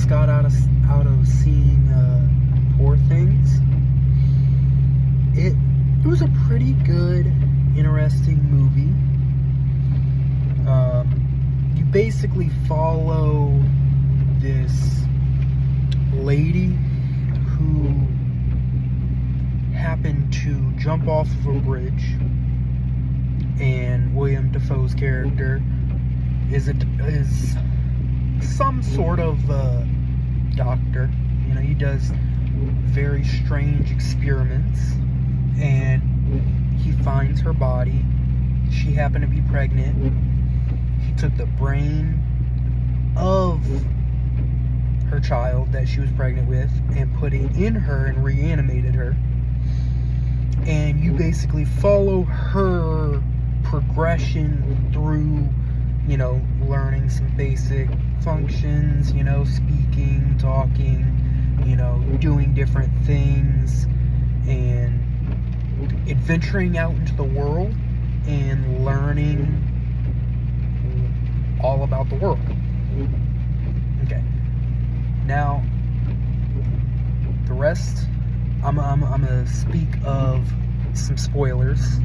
just got out of seeing Poor Things. It was a pretty good, interesting movie. You basically follow this lady who happened to jump off of a bridge, and William Dafoe's character is some sort of doctor. You know, he does very strange experiments, and he finds her body. She happened to be pregnant. He took the brain of her child that she was pregnant with and put it in her and reanimated her. And you basically follow her progression through, you know, learning some basic functions, you know, speaking, talking, you know, doing different things, and adventuring out into the world and learning all about the world. Okay. Now, the rest, I'm gonna speak of some spoilers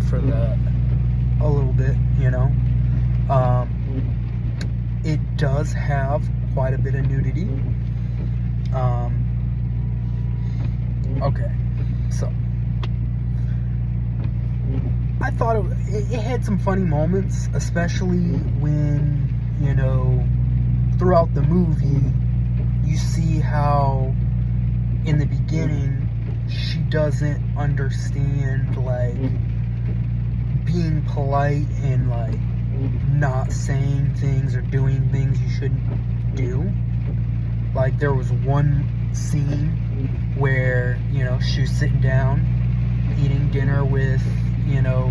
for a little bit, you know. It does have quite a bit of nudity. Okay, so I thought it had some funny moments, especially when, you know, throughout the movie, you see how in the beginning she doesn't understand, like, being polite and, like, not saying things or doing things you shouldn't do. Like, there was one scene where, you know, she was sitting down eating dinner with, you know,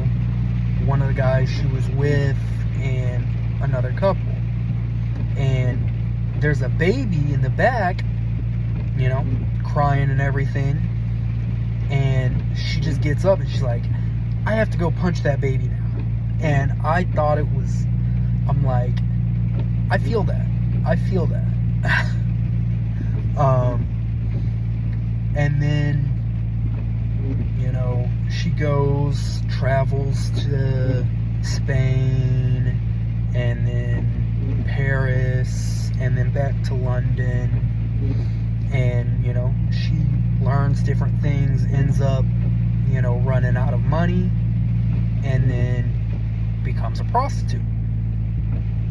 one of the guys she was with and another couple, and there's a baby in the back, you know, crying and everything, and she just gets up and she's like, I have to go punch that baby now. And I thought it was, I'm like, I feel that. And then, you know, she travels to Spain, and then Paris, and then back to London, and, you know, she learns different things, ends up, you know, running out of money, and then becomes a prostitute.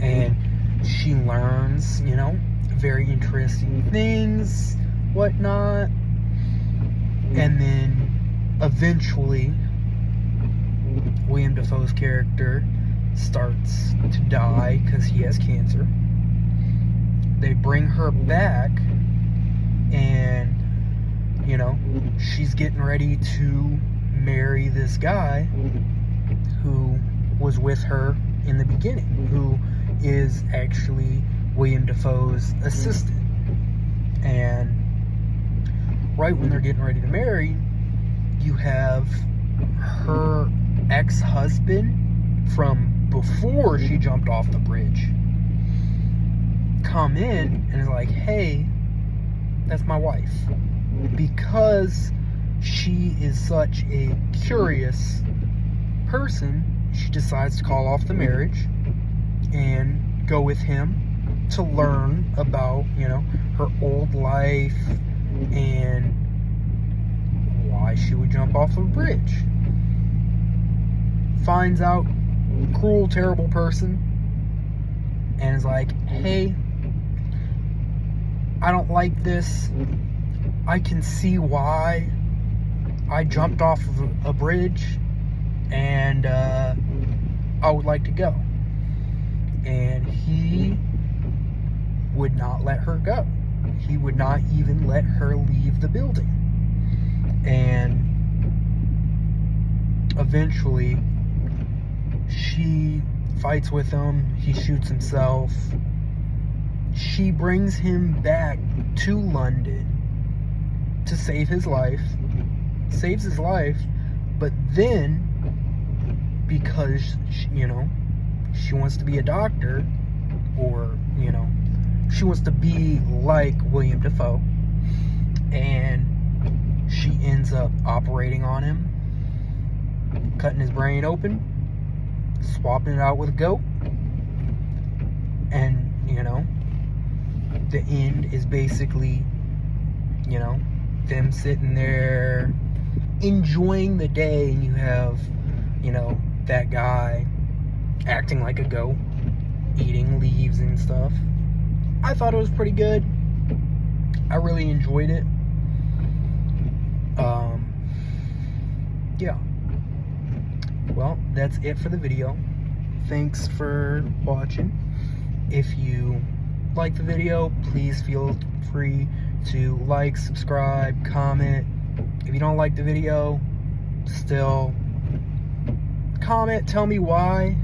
And she learns, you know, very interesting things, whatnot, and then eventually William Dafoe's character starts to die because he has cancer. They bring her back, and, you know, she's getting ready to marry this guy who was with her in the beginning, who is actually William Dafoe's assistant. And right when they're getting ready to marry, you have her ex-husband from before she jumped off the bridge come in and is like, hey, that's my wife. Because she is such a curious person, she decides to call off the marriage and go with him to learn about, you know, her old life and why she would jump off a bridge. Finds out, cruel, terrible person, and is like, hey, I don't like this. I can see why I jumped off of a bridge, and I would like to go. And he would not let her go. He would not even let her leave the building. And eventually, she fights with him. He shoots himself. She brings him back to London to save his life. Saves his life. But then, because, you know, she wants to be a doctor, or, you know, she wants to be like William Dafoe, and she ends up operating on him, cutting his brain open, swapping it out with a goat, and the end is basically them sitting there enjoying the day, and you have that guy acting like a goat, eating leaves and stuff. I thought it was pretty good. I really enjoyed it. Yeah. Well, that's it for the video. Thanks for watching. If you like the video, please feel free to like, subscribe, comment. If you don't like the video, still comment, tell me why.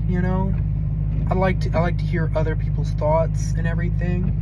I like to hear other people's thoughts and everything.